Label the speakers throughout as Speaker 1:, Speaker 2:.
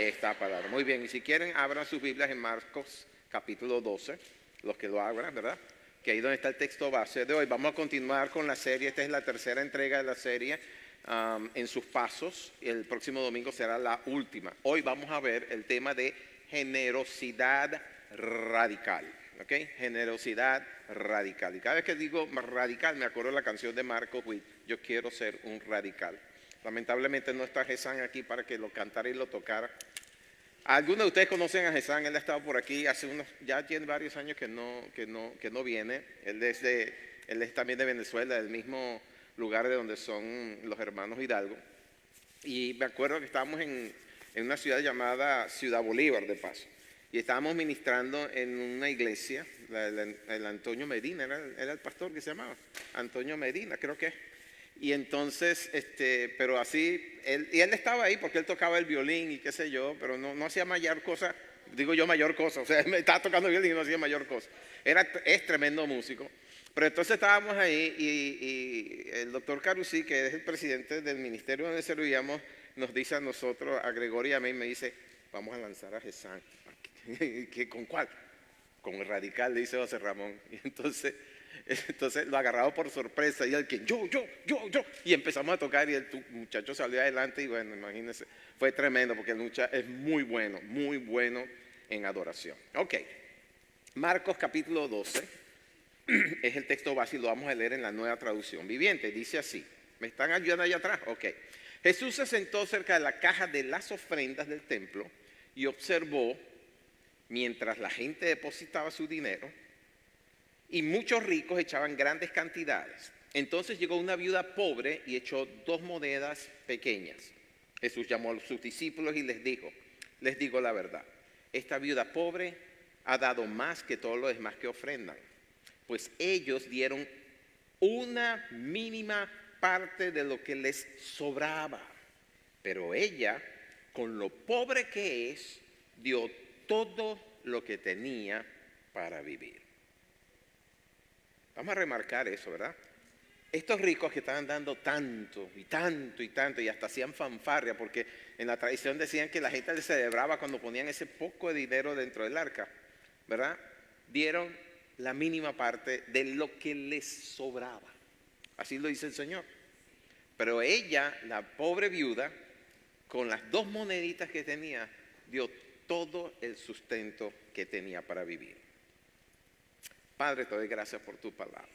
Speaker 1: Esta palabra. Muy bien, y si quieren, abran sus Biblias en Marcos capítulo 12, los que lo abran, ¿verdad? Que ahí donde está el texto base de hoy. Vamos a continuar con la serie, esta es la tercera entrega de la serie, en sus pasos. El próximo domingo será la última. Hoy vamos a ver el tema de generosidad radical, ¿ok? Generosidad radical. Y cada vez que digo radical, me acuerdo de la canción de Marcos Witt, yo quiero ser un radical. Lamentablemente no está Gesán aquí para que lo cantara y lo tocara. Algunos de ustedes conocen a Gesán, él ha estado por aquí hace ya tiene varios años que no viene. Él es también de Venezuela, del mismo lugar de donde son los hermanos Hidalgo. Y me acuerdo que estábamos en una ciudad llamada Ciudad Bolívar, de paso. Y estábamos ministrando en una iglesia, el Antonio Medina, era el pastor que se llamaba, Antonio Medina, creo que es. Y entonces, pero así, él estaba ahí porque él tocaba el violín y qué sé yo, pero no hacía mayor cosa, digo yo mayor cosa, o sea, él me estaba tocando el violín y no hacía mayor cosa. Es tremendo músico. Pero entonces estábamos ahí y el doctor Carusí, que es el presidente del ministerio donde servíamos, nos dice a nosotros, a Gregorio y a mí, me dice, vamos a lanzar a Gesán. ¿Con cuál? Con el radical, le dice José Ramón. Y entonces lo agarraba por sorpresa y él que yo, y empezamos a tocar y el muchacho salió adelante y bueno, imagínense, fue tremendo porque el muchacho es muy bueno en adoración. Ok, Marcos capítulo 12 es el texto base y lo vamos a leer en la Nueva Traducción Viviente. Dice así, ¿me están ayudando allá atrás? Ok. Jesús se sentó cerca de la caja de las ofrendas del templo y observó mientras la gente depositaba su dinero y muchos ricos echaban grandes cantidades. Entonces llegó una viuda pobre y echó 2 monedas pequeñas. Jesús llamó a sus discípulos y les digo la verdad, esta viuda pobre ha dado más que todos los demás que ofrendan, pues ellos dieron una mínima parte de lo que les sobraba, pero ella, con lo pobre que es, dio todo lo que tenía para vivir. Vamos a remarcar eso, ¿verdad? Estos ricos que estaban dando tanto y hasta hacían fanfarria, porque en la tradición decían que la gente les celebraba cuando ponían ese poco de dinero dentro del arca, ¿verdad? Dieron la mínima parte de lo que les sobraba. Así lo dice el Señor. Pero ella, la pobre viuda, con las 2 moneditas que tenía, dio todo el sustento que tenía para vivir. Padre, te doy gracias por tu palabra.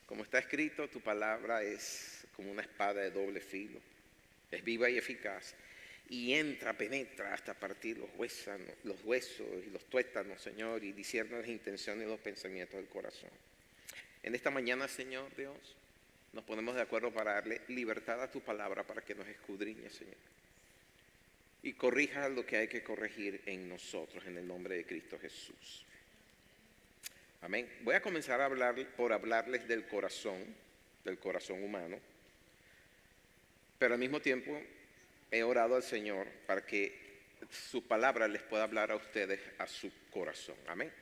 Speaker 1: Como está escrito, tu palabra es como una espada de doble filo. Es viva y eficaz. Y penetra hasta partir los huesos y los tuétanos, Señor, y discierne las intenciones y los pensamientos del corazón. En esta mañana, Señor Dios, nos ponemos de acuerdo para darle libertad a tu palabra para que nos escudriñe, Señor. Y corrija lo que hay que corregir en nosotros, en el nombre de Cristo Jesús. Amén. Voy a comenzar por hablarles del corazón humano, pero al mismo tiempo he orado al Señor para que su palabra les pueda hablar a ustedes a su corazón. Amén.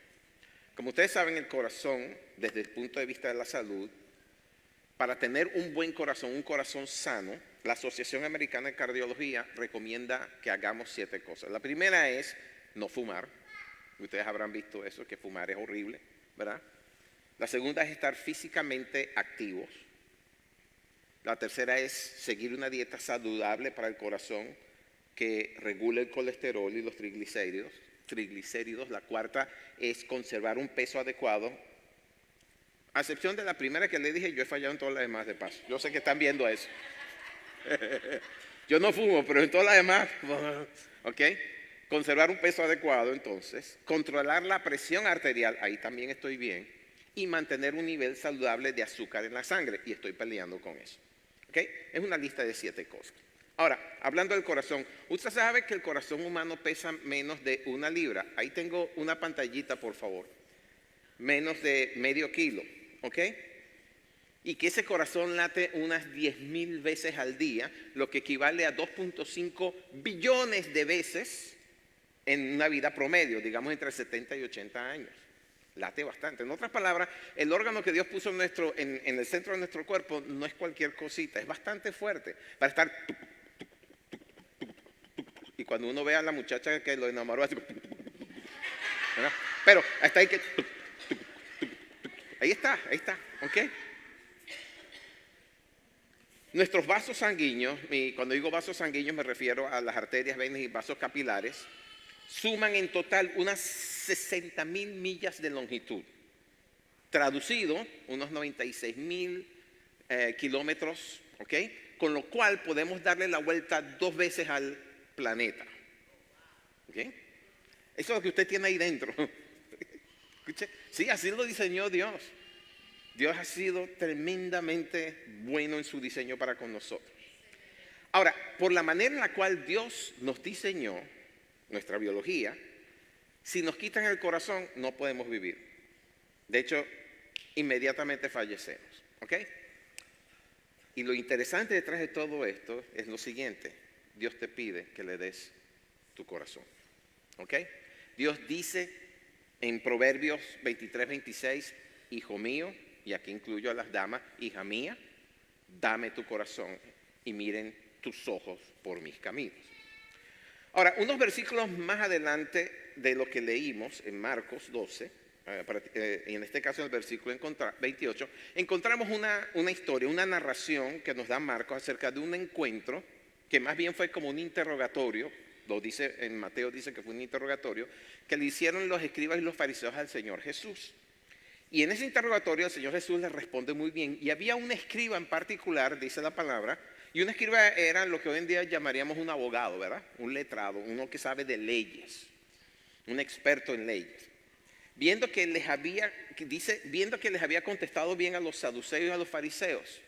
Speaker 1: Como ustedes saben, el corazón, desde el punto de vista de la salud, para tener un buen corazón, un corazón sano, la Asociación Americana de Cardiología recomienda que hagamos 7 cosas. La primera es no fumar. Ustedes habrán visto eso, que fumar es horrible, ¿verdad? La segunda es estar físicamente activos. La tercera es seguir una dieta saludable para el corazón que regule el colesterol y los triglicéridos. La cuarta es conservar un peso adecuado. A excepción de la primera que le dije, yo he fallado en todas las demás de paso. Yo sé que están viendo eso. Yo no fumo, pero en todas las demás, ¿ok? Conservar un peso adecuado, entonces. Controlar la presión arterial, ahí también estoy bien. Y mantener un nivel saludable de azúcar en la sangre, y estoy peleando con eso. ¿Ok? Es una lista de 7 cosas. Ahora, hablando del corazón, usted sabe que el corazón humano pesa menos de 1 libra. Ahí tengo una pantallita, por favor. Menos de medio kilo, ¿ok? Y que ese corazón late unas 10,000 veces al día, lo que equivale a 2.5 billones de veces en una vida promedio, digamos entre 70 y 80 años. Late bastante. En otras palabras, el órgano que Dios puso en el centro de nuestro cuerpo no es cualquier cosita, es bastante fuerte para estar. Y cuando uno ve a la muchacha que lo enamoró, así, ¿verdad? Pero hasta ahí que... Ahí está, ¿ok? Nuestros vasos sanguíneos, y cuando digo vasos sanguíneos me refiero a las arterias, venas y vasos capilares, suman en total unas 60.000 millas de longitud. Traducido, unos 96.000 kilómetros, ¿ok? Con lo cual podemos darle la vuelta 2 veces al planeta. ¿Ok? Eso es lo que usted tiene ahí dentro. ¿Escuche? Sí, así lo diseñó Dios. Dios ha sido tremendamente bueno en su diseño para con nosotros. Ahora, por la manera en la cual Dios nos diseñó, nuestra biología, si nos quitan el corazón no podemos vivir. De hecho, inmediatamente fallecemos. ¿Ok? Y lo interesante detrás de todo esto es lo siguiente. Dios te pide que le des tu corazón. ¿Ok? Dios dice en Proverbios 23:26, hijo mío, y aquí incluyo a las damas, hija mía, dame tu corazón y miren tus ojos por mis caminos. Ahora, unos versículos más adelante de lo que leímos en Marcos 12, y en este caso en el versículo 28, encontramos una historia, una narración que nos da Marcos acerca de un encuentro que más bien fue como un interrogatorio, lo dice en Mateo, dice que fue un interrogatorio, que le hicieron los escribas y los fariseos al Señor Jesús. Y en ese interrogatorio el Señor Jesús le responde muy bien. Y había un escriba en particular, dice la palabra, y un escriba era lo que hoy en día llamaríamos un abogado, ¿verdad? Un letrado, uno que sabe de leyes, un experto en leyes. Viendo que les había contestado bien a los saduceos y a los fariseos,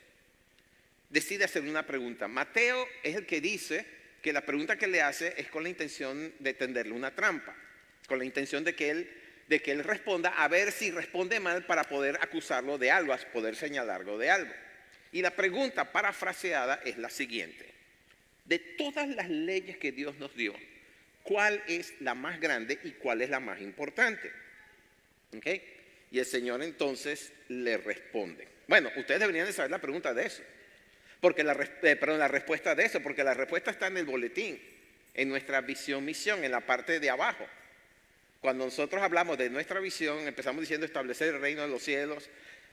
Speaker 1: decide hacer una pregunta. Mateo es el que dice que la pregunta que le hace es con la intención de tenderle una trampa, con la intención de que él responda, a ver si responde mal para poder acusarlo de algo, poder señalarlo de algo. Y la pregunta parafraseada es la siguiente: de todas las leyes que Dios nos dio, ¿cuál es la más grande y cuál es la más importante? ¿Ok? Y el Señor entonces le responde. Bueno, ustedes deberían de saber la pregunta de eso, porque la respuesta de eso, porque la respuesta está en el boletín, en nuestra visión, misión, en la parte de abajo. Cuando nosotros hablamos de nuestra visión, empezamos diciendo establecer el reino de los cielos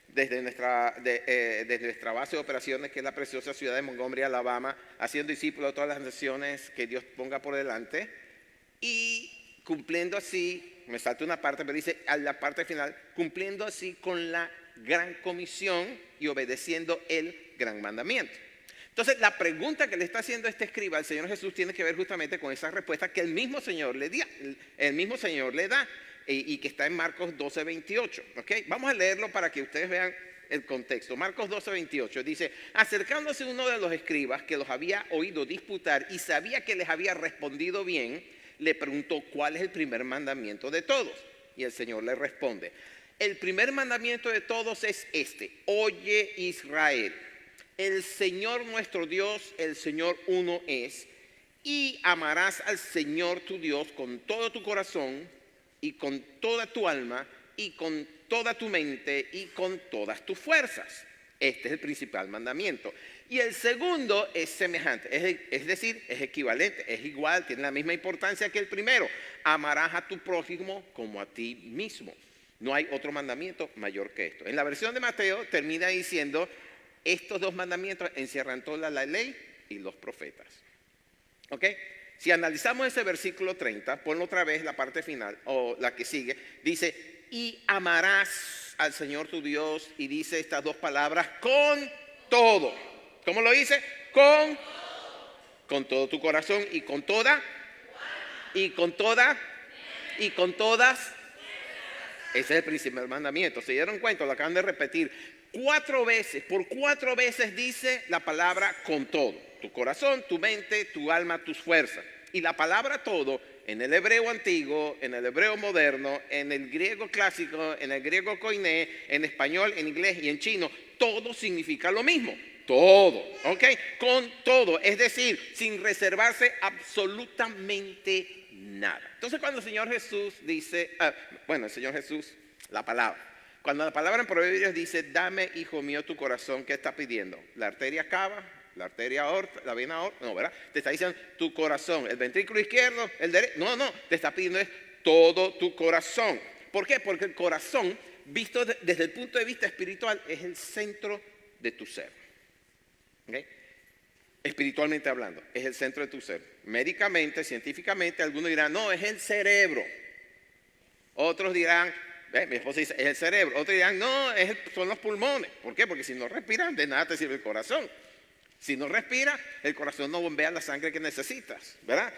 Speaker 1: desde nuestra base de operaciones, que es la preciosa ciudad de Montgomery, Alabama, haciendo discípulos de todas las naciones que Dios ponga por delante, y cumpliendo así, me salta una parte, pero dice a la parte final, cumpliendo así con la gran comisión y obedeciendo el gran mandamiento. Entonces, la pregunta que le está haciendo este escriba al Señor Jesús tiene que ver justamente con esa respuesta que el mismo Señor le da y que está en Marcos 12:28. ¿Okay? Vamos a leerlo para que ustedes vean el contexto. Marcos 12:28 dice: acercándose uno de los escribas que los había oído disputar y sabía que les había respondido bien, le preguntó: ¿cuál es el primer mandamiento de todos? Y el Señor le responde: el primer mandamiento de todos es este: oye, Israel, el Señor nuestro Dios, el Señor uno es, y amarás al Señor tu Dios con todo tu corazón y con toda tu alma y con toda tu mente y con todas tus fuerzas. Este es el principal mandamiento. Y el segundo es semejante, es decir, es equivalente, es igual, tiene la misma importancia que el primero: amarás a tu prójimo como a ti mismo. No hay otro mandamiento mayor que esto. En la versión de Mateo termina diciendo: estos dos mandamientos encierran toda la ley y los profetas. ¿Ok? Si analizamos ese versículo 30, ponlo otra vez, la parte final, o la que sigue, dice: y amarás al Señor tu Dios, y dice estas dos palabras: con todo. ¿Cómo lo dice? Con todo tu corazón y con todas. Ese es el principal mandamiento. ¿Se dieron cuenta? Lo acaban de repetir 4 veces. Por 4 veces dice la palabra con todo: tu corazón, tu mente, tu alma, tus fuerzas. Y la palabra todo, en el hebreo antiguo, en el hebreo moderno, en el griego clásico, en el griego koiné, en español, en inglés y en chino, todo significa lo mismo. Todo, ¿ok? Con todo, es decir, sin reservarse absolutamente nada. Entonces, cuando el Señor Jesús dice, la palabra, cuando la palabra en Proverbios dice: dame, hijo mío, tu corazón, ¿qué está pidiendo? La arteria cava, la arteria aorta, la vena aorta, no, ¿verdad? Te está diciendo tu corazón, el ventrículo izquierdo, el derecho, no, te está pidiendo es todo tu corazón. ¿Por qué? Porque el corazón, visto desde el punto de vista espiritual, es el centro de tu ser. ¿Okay? Espiritualmente hablando, es el centro de tu ser. Médicamente, científicamente, algunos dirán, no, es el cerebro. Otros dirán, mi esposa dice, es el cerebro. Otros dirán, no, son los pulmones. ¿Por qué? Porque si no respiran, de nada te sirve el corazón. Si no respira, el corazón no bombea la sangre que necesitas, ¿verdad?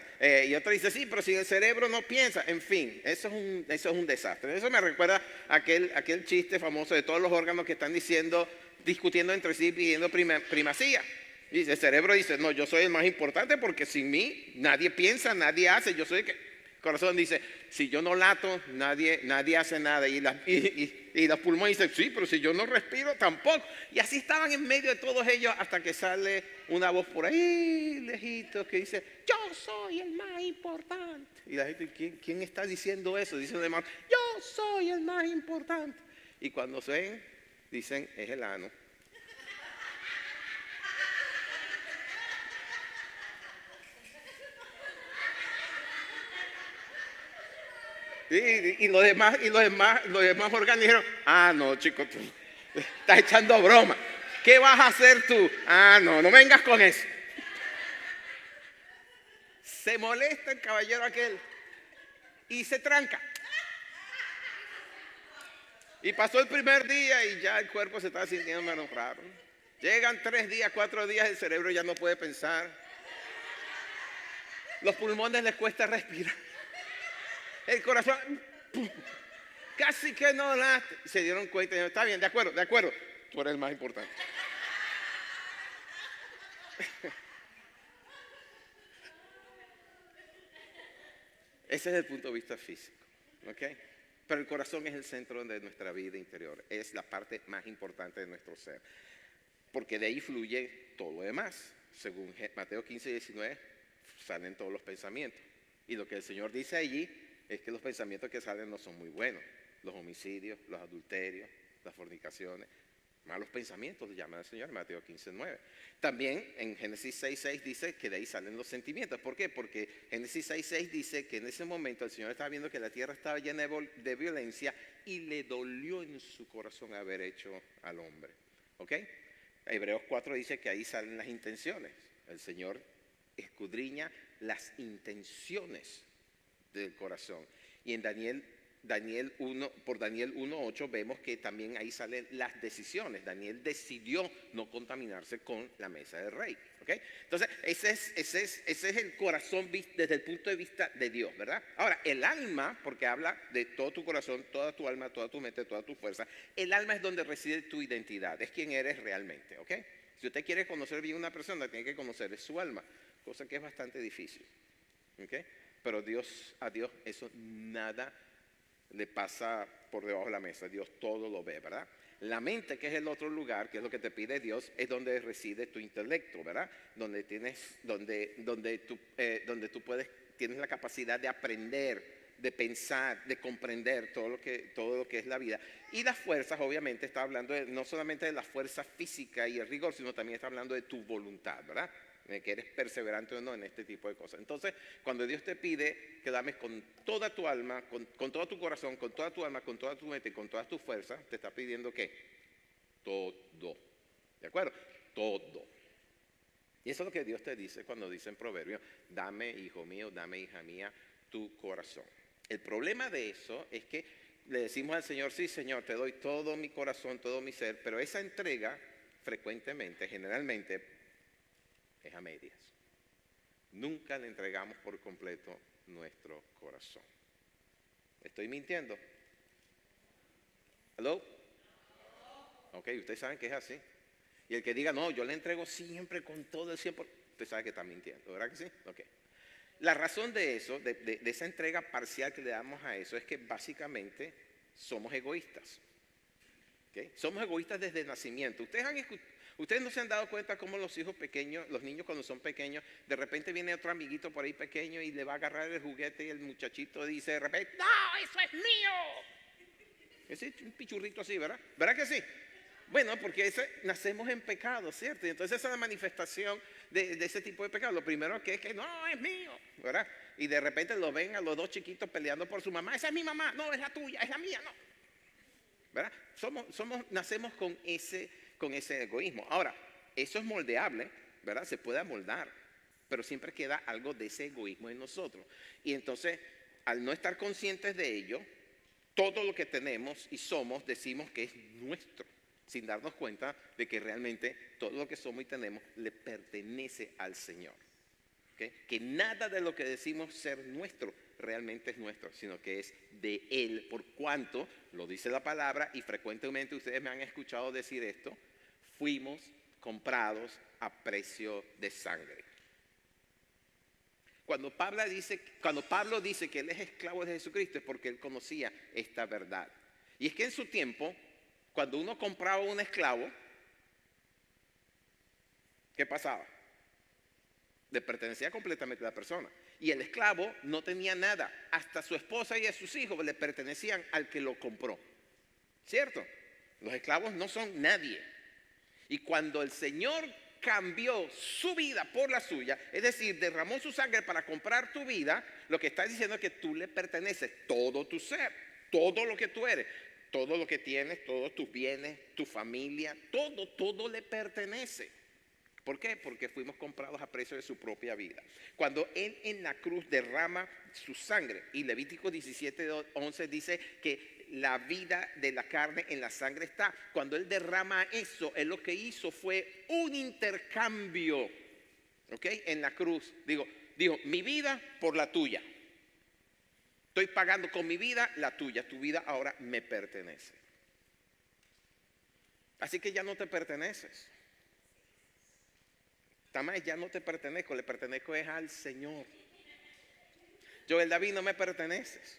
Speaker 1: Y otro dice, sí, pero si el cerebro no piensa, en fin, eso es un desastre. Eso me recuerda a aquel chiste famoso de todos los órganos que están discutiendo entre sí, pidiendo primacía. Y el cerebro dice, no, yo soy el más importante porque sin mí nadie piensa, nadie hace, yo soy el que... El corazón dice, si yo no lato, nadie hace nada. Y los pulmones dicen, sí, pero si yo no respiro, tampoco. Y así estaban en medio de todos ellos hasta que sale una voz por ahí, lejito, que dice, yo soy el más importante. Y la gente, ¿quién está diciendo eso? Dicen los demás, yo soy el más importante. Y cuando se ven, dicen, es el ano. Y los demás órganos dijeron, no, chico, tú estás echando broma. ¿Qué vas a hacer tú? No vengas con eso. Se molesta el caballero aquel y se tranca. Y pasó el primer día y ya el cuerpo se está sintiendo menos raro. Llegan 3 días, 4 días, el cerebro ya no puede pensar. Los pulmones les cuesta respirar. El corazón casi que no late. Se dieron cuenta y dijeron, está bien, de acuerdo, tú eres el más importante. Ese es el punto de vista físico, ¿ok? Pero el corazón es el centro de nuestra vida interior, es la parte más importante de nuestro ser, porque de ahí fluye todo lo demás. Según Mateo 15 y 19 salen todos los pensamientos, y lo que el Señor dice allí es que los pensamientos que salen no son muy buenos. Los homicidios, los adulterios, las fornicaciones, malos pensamientos le llaman al Señor en Mateo 15:9. También en Génesis 6:6 dice que de ahí salen los sentimientos. ¿Por qué? Porque Génesis 6:6 dice que en ese momento el Señor estaba viendo que la tierra estaba llena de violencia y le dolió en su corazón haber hecho al hombre. ¿Ok? Hebreos 4 dice que ahí salen las intenciones. El Señor escudriña las intenciones del corazón. Y en Daniel 1:8 vemos que también ahí salen las decisiones. Daniel decidió no contaminarse con la mesa del rey. ¿Okay? Entonces, ese es el corazón desde el punto de vista de Dios, ¿verdad? Ahora, el alma, porque habla de todo tu corazón, toda tu alma, toda tu mente, toda tu fuerza, el alma es donde reside tu identidad, es quien eres realmente, ¿ok? Si usted quiere conocer bien a una persona, tiene que conocer su alma, cosa que es bastante difícil, ¿ok? Pero a Dios eso nada le pasa por debajo de la mesa. Dios todo lo ve, ¿verdad? La mente, que es el otro lugar, que es lo que te pide Dios, es donde reside tu intelecto, ¿verdad? Donde tú tienes la capacidad de aprender, de pensar, de comprender todo lo que es la vida. Y las fuerzas, obviamente, está hablando no solamente de la fuerza física y el rigor, sino también está hablando de tu voluntad, ¿verdad? Que eres perseverante o no en este tipo de cosas. Entonces, cuando Dios te pide que ames con toda tu alma, con todo tu corazón, con toda tu alma, con toda tu mente, con todas tus fuerzas, te está pidiendo ¿qué? Todo. ¿De acuerdo? Todo. Y eso es lo que Dios te dice cuando dice en Proverbios, dame, hijo mío, dame, hija mía, tu corazón. El problema de eso es que le decimos al Señor, sí, Señor, te doy todo mi corazón, todo mi ser, pero esa entrega frecuentemente, generalmente, es a medias. Nunca le entregamos por completo nuestro corazón. ¿Estoy mintiendo? ¿Aló? Ok, ustedes saben que es así. Y el que diga, no, yo le entrego siempre con todo el 100%, usted sabe que está mintiendo, ¿verdad que sí? Ok. La razón de eso, de esa entrega parcial que le damos a eso, es que básicamente somos egoístas. ¿Okay? Somos egoístas desde el nacimiento. Ustedes no se han dado cuenta cómo los hijos pequeños, los niños cuando son pequeños, de repente viene otro amiguito por ahí pequeño y le va a agarrar el juguete y el muchachito dice de repente, ¡no, eso es mío! Es un pichurrito así, ¿verdad? ¿Verdad que sí? Bueno, porque nacemos en pecado, ¿cierto? Y entonces esa es la manifestación de ese tipo de pecado. Lo primero que es que no, es mío, ¿verdad? Y de repente lo ven a los dos chiquitos peleando por su mamá. Esa es mi mamá, no, es la tuya, es la mía, no. ¿Verdad? Nacemos con ese egoísmo. Ahora, eso es moldeable, ¿verdad? Se puede amoldar, pero siempre queda algo de ese egoísmo en nosotros. Y entonces, al no estar conscientes de ello, todo lo que tenemos y somos decimos que es nuestro, sin darnos cuenta de que realmente todo lo que somos y tenemos le pertenece al Señor. ¿Okay? Que nada de lo que decimos ser nuestro realmente es nuestro, sino que es de Él, por cuanto, lo dice la palabra, y frecuentemente ustedes me han escuchado decir esto, fuimos comprados a precio de sangre. Cuando Pablo dice que él es esclavo de Jesucristo es porque él conocía esta verdad. Y es que en su tiempo, cuando uno compraba un esclavo, ¿qué pasaba? Le pertenecía completamente a la persona. Y el esclavo no tenía nada. Hasta su esposa y a sus hijos le pertenecían al que lo compró. ¿Cierto? Los esclavos no son nadie. Y cuando el Señor cambió su vida por la suya, es decir, derramó su sangre para comprar tu vida, lo que está diciendo es que tú le perteneces, todo tu ser, todo lo que tú eres, todo lo que tienes, todos tus bienes, tu familia, todo le pertenece. ¿Por qué? Porque fuimos comprados a precio de su propia vida. Cuando Él en la cruz derrama su sangre, y Levítico 17:11 dice que la vida de la carne en la sangre está. Cuando Él derrama eso, Él lo que hizo fue un intercambio, ¿ok? En la cruz. Dijo, mi vida por la tuya. Estoy pagando con mi vida la tuya. Tu vida ahora me pertenece. Así que ya no te perteneces. Tamás, ya no te pertenezco, le pertenezco es al Señor. Joel David, no me perteneces.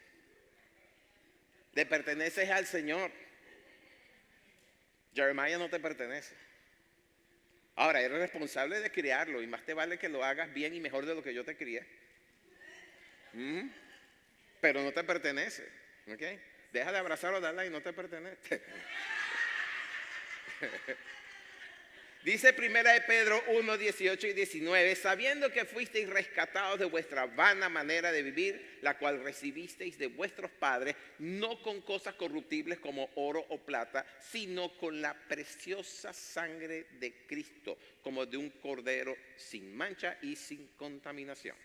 Speaker 1: Le perteneces al Señor. Jeremiah, no te pertenece. Ahora, eres responsable de criarlo y más te vale que lo hagas bien y mejor de lo que yo te crié. Pero no te pertenece. ¿Okay? Deja de abrazarlo, darla y no te pertenece. Dice primera de Pedro 1, 18 y 19, sabiendo que fuisteis rescatados de vuestra vana manera de vivir, la cual recibisteis de vuestros padres, no con cosas corruptibles como oro o plata, sino con la preciosa sangre de Cristo, como de un cordero sin mancha y sin contaminación.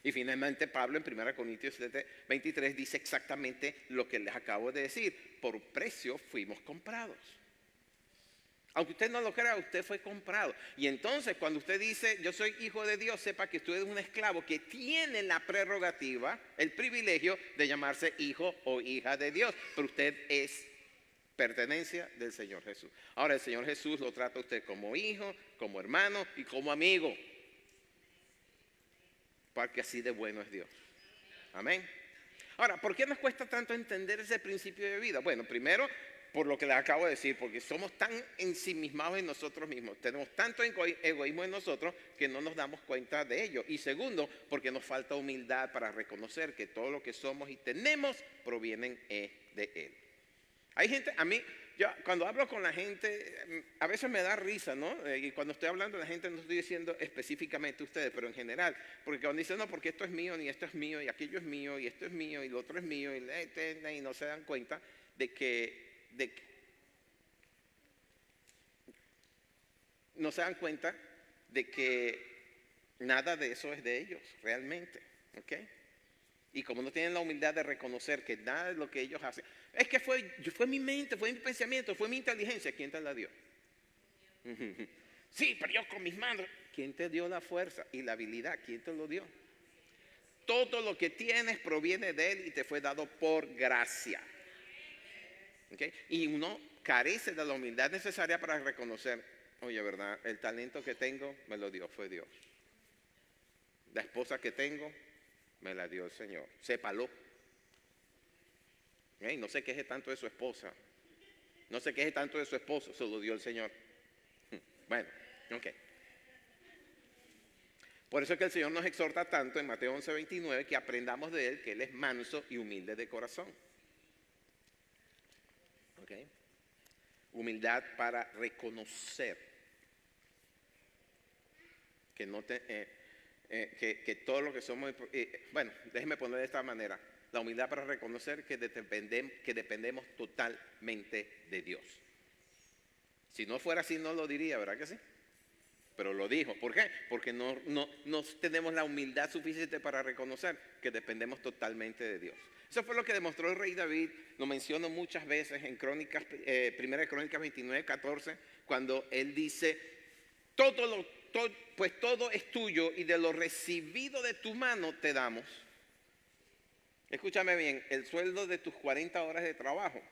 Speaker 1: Y finalmente Pablo en 1 Corintios 7, 23 dice exactamente lo que les acabo de decir, por precio fuimos comprados. Aunque usted no lo crea, usted fue comprado. Y entonces cuando usted dice, yo soy hijo de Dios, sepa que usted es un esclavo que tiene la prerrogativa, el privilegio de llamarse hijo o hija de Dios. Pero usted es pertenencia del Señor Jesús. Ahora el Señor Jesús lo trata a usted como hijo, como hermano y como amigo. Porque así de bueno es Dios. Amén. Ahora, ¿por qué nos cuesta tanto entender ese principio de vida? Bueno, primero, por lo que les acabo de decir, porque somos tan ensimismados en nosotros mismos, tenemos tanto egoísmo en nosotros que no nos damos cuenta de ello. Y segundo, porque nos falta humildad para reconocer que todo lo que somos y tenemos provienen de Él. Hay gente, yo cuando hablo con la gente, a veces me da risa, ¿no? Y cuando estoy hablando de la gente no estoy diciendo específicamente ustedes, pero en general, porque cuando dicen, no, porque esto es mío, ni esto es mío, y aquello es mío, y esto es mío, y lo otro es mío, y no se dan cuenta de que no se dan cuenta de que nada de eso es de ellos realmente, ¿ok? Y como no tienen la humildad de reconocer que nada de lo que ellos hacen, es que fue mi mente, fue mi pensamiento, fue mi inteligencia, ¿quién te la dio? Sí, pero yo con mis manos, ¿quién te dio la fuerza y la habilidad? ¿Quién te lo dio? Todo lo que tienes proviene de Él y te fue dado por gracia. ¿Okay? Y uno carece de la humildad necesaria para reconocer, oye, ¿verdad? El talento que tengo me lo dio, fue Dios. La esposa que tengo me la dio el Señor. Sépalo. ¿Okay? No se queje tanto de su esposa. No se queje tanto de su esposo, se lo dio el Señor. Bueno, ok. Por eso es que el Señor nos exhorta tanto en Mateo 11, 29 que aprendamos de Él que Él es manso y humilde de corazón. Okay. Humildad para reconocer que, no te, que todo lo que somos... bueno, déjeme poner de esta manera. La humildad para reconocer que dependemos totalmente de Dios. Si no fuera así, no lo diría, ¿verdad que sí? Pero lo dijo. ¿Por qué? Porque no tenemos la humildad suficiente para reconocer que dependemos totalmente de Dios. Eso fue lo que demostró el rey David. Lo menciono muchas veces en Crónicas, Primera Crónicas 29, 14, cuando él dice, pues todo es tuyo y de lo recibido de tu mano te damos. Escúchame bien, el sueldo de tus 40 horas de trabajo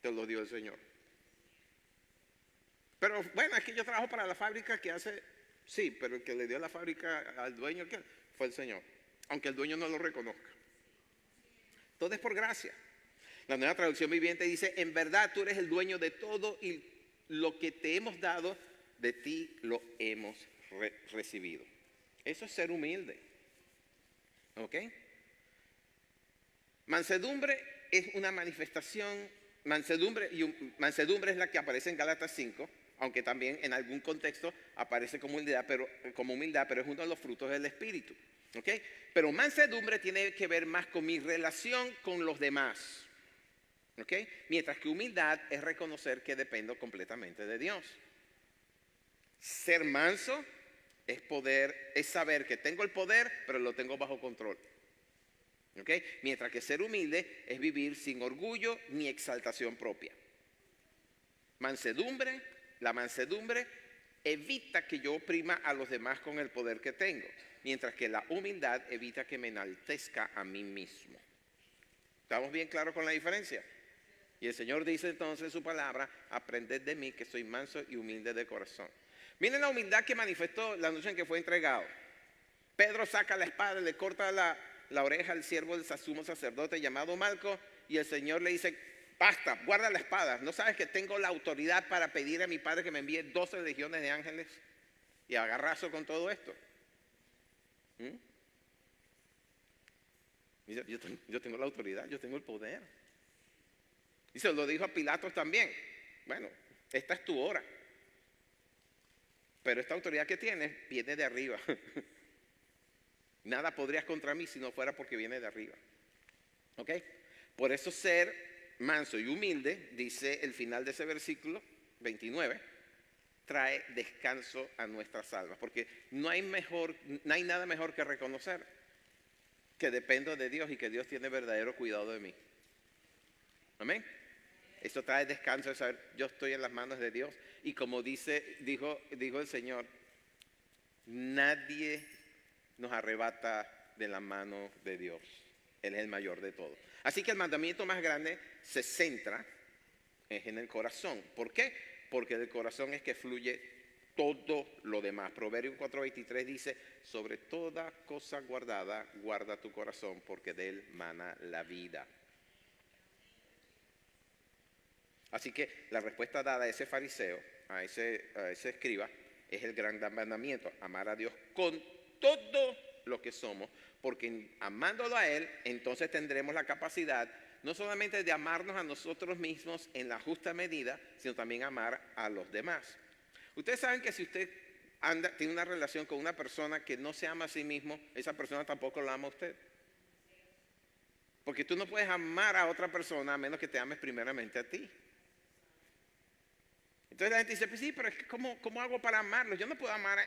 Speaker 1: te lo dio el Señor. Pero bueno, es que yo trabajo para la fábrica que hace, sí, pero el que le dio la fábrica al dueño fue el Señor, aunque el dueño no lo reconozca. Todo es por gracia. La Nueva Traducción Viviente dice, en verdad tú eres el dueño de todo y lo que te hemos dado, de ti lo hemos recibido. Eso es ser humilde. ¿Ok? Mansedumbre es una manifestación, mansedumbre es la que aparece en Gálatas 5, aunque también en algún contexto aparece como humildad, pero es uno de los frutos del Espíritu. ¿Okay? Pero mansedumbre tiene que ver más con mi relación con los demás. ¿Okay? Mientras que humildad es reconocer que dependo completamente de Dios. Ser manso es saber que tengo el poder, pero lo tengo bajo control. ¿Okay? Mientras que ser humilde es vivir sin orgullo ni exaltación propia. La mansedumbre evita que yo oprima a los demás con el poder que tengo, mientras que la humildad evita que me enaltezca a mí mismo. ¿Estamos bien claros con la diferencia? Y el Señor dice entonces en su palabra, aprended de mí que soy manso y humilde de corazón. Miren la humildad que manifestó la noche en que fue entregado. Pedro saca la espada, le corta la oreja al siervo del sumo sacerdote llamado Malco, y el Señor le dice, basta, guarda la espada. ¿No sabes que tengo la autoridad para pedir a mi Padre que me envíe 12 legiones de ángeles? Y agarrazo con todo esto. Dice, yo tengo la autoridad, yo tengo el poder. Y se lo dijo a Pilatos también. Bueno, esta es tu hora. Pero esta autoridad que tienes viene de arriba. Nada podrías contra mí si no fuera porque viene de arriba. ¿Ok? Por eso ser manso y humilde, dice el final de ese versículo 29, trae descanso a nuestras almas. Porque no hay nada mejor que reconocer que dependo de Dios y que Dios tiene verdadero cuidado de mí. Amén. Eso trae descanso de saber, yo estoy en las manos de Dios. Y como dijo el Señor, nadie nos arrebata de la mano de Dios. Él es el mayor de todos. Así que el mandamiento más grande se centra en el corazón. ¿Por qué? Porque del corazón es que fluye todo lo demás. Proverbios 4:23 dice, sobre toda cosa guardada, guarda tu corazón, porque de él mana la vida. Así que la respuesta dada a ese fariseo, a ese escriba, es el gran mandamiento, amar a Dios con todo lo que somos, porque amándolo a Él, entonces tendremos la capacidad no solamente de amarnos a nosotros mismos en la justa medida, sino también amar a los demás. Ustedes saben que si usted tiene una relación con una persona que no se ama a sí mismo, esa persona tampoco lo ama a usted. Porque tú no puedes amar a otra persona a menos que te ames primeramente a ti. Entonces la gente dice, pues sí, pero es que ¿cómo hago para amarlos? Yo no puedo amar.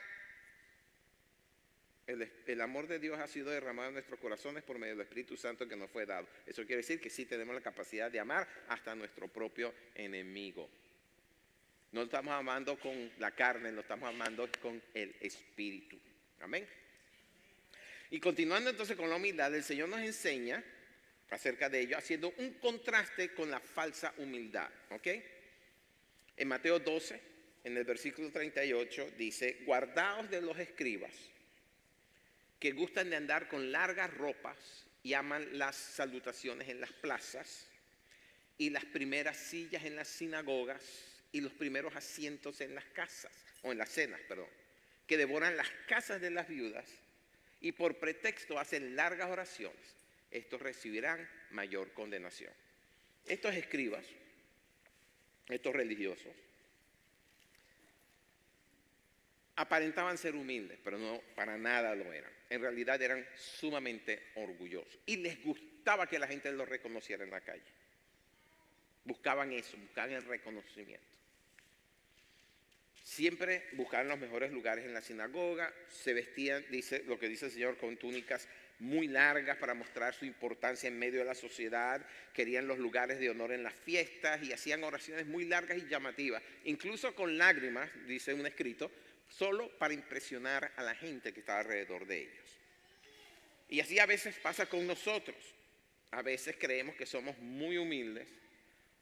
Speaker 1: El amor de Dios ha sido derramado en nuestros corazones por medio del Espíritu Santo que nos fue dado. Eso quiere decir que sí tenemos la capacidad de amar hasta nuestro propio enemigo. No lo estamos amando con la carne, lo estamos amando con el Espíritu. Amén. Y continuando entonces con la humildad, el Señor nos enseña acerca de ello, haciendo un contraste con la falsa humildad. ¿Ok? En Mateo 12, en el versículo 38, dice, guardaos de los escribas, que gustan de andar con largas ropas y aman las salutaciones en las plazas y las primeras sillas en las sinagogas y los primeros asientos en las casas, o en las cenas, perdón, que devoran las casas de las viudas y por pretexto hacen largas oraciones. Estos recibirán mayor condenación. Estos escribas estos religiosos, aparentaban ser humildes, pero no, para nada lo eran. En realidad eran sumamente orgullosos y les gustaba que la gente los reconociera en la calle. Buscaban eso, buscaban el reconocimiento. Siempre buscaban los mejores lugares en la sinagoga, se vestían, dice lo que dice el Señor, con túnicas muy largas para mostrar su importancia en medio de la sociedad, querían los lugares de honor en las fiestas y hacían oraciones muy largas y llamativas, incluso con lágrimas, dice un escrito, solo para impresionar a la gente que estaba alrededor de ellos. Y así a veces pasa con nosotros. A veces creemos que somos muy humildes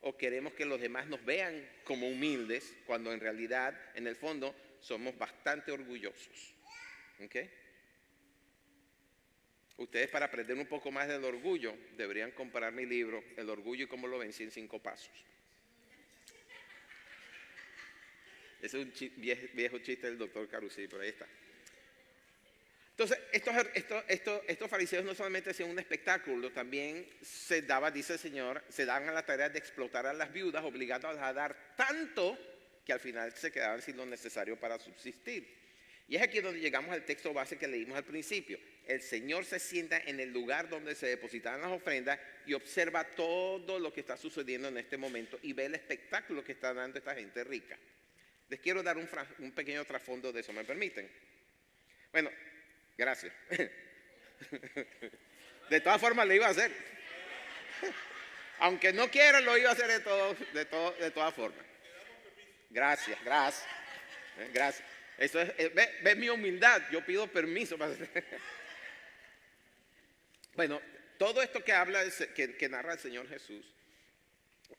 Speaker 1: o queremos que los demás nos vean como humildes, cuando en realidad, en el fondo, somos bastante orgullosos. ¿Ok? Ustedes, para aprender un poco más del orgullo, deberían comprar mi libro, El orgullo y cómo lo vencí en 5 pasos. Ese es un viejo chiste del doctor Carusi, pero ahí está. Entonces, estos fariseos no solamente hacían un espectáculo, también se daba, dice el Señor, se daban a la tarea de explotar a las viudas, obligándolas a dar tanto que al final se quedaban sin lo necesario para subsistir. Y es aquí donde llegamos al texto base que leímos al principio. El Señor se sienta en el lugar donde se depositaban las ofrendas y observa todo lo que está sucediendo en este momento y ve el espectáculo que está dando esta gente rica. Les quiero dar un pequeño trasfondo de eso, ¿me permiten? Bueno, gracias. De todas formas lo iba a hacer. Aunque no quiera, lo iba a hacer de todas formas. Gracias. Gracias. Eso es, ve mi humildad, yo pido permiso para hacer. Bueno, todo esto que habla, que narra el Señor Jesús,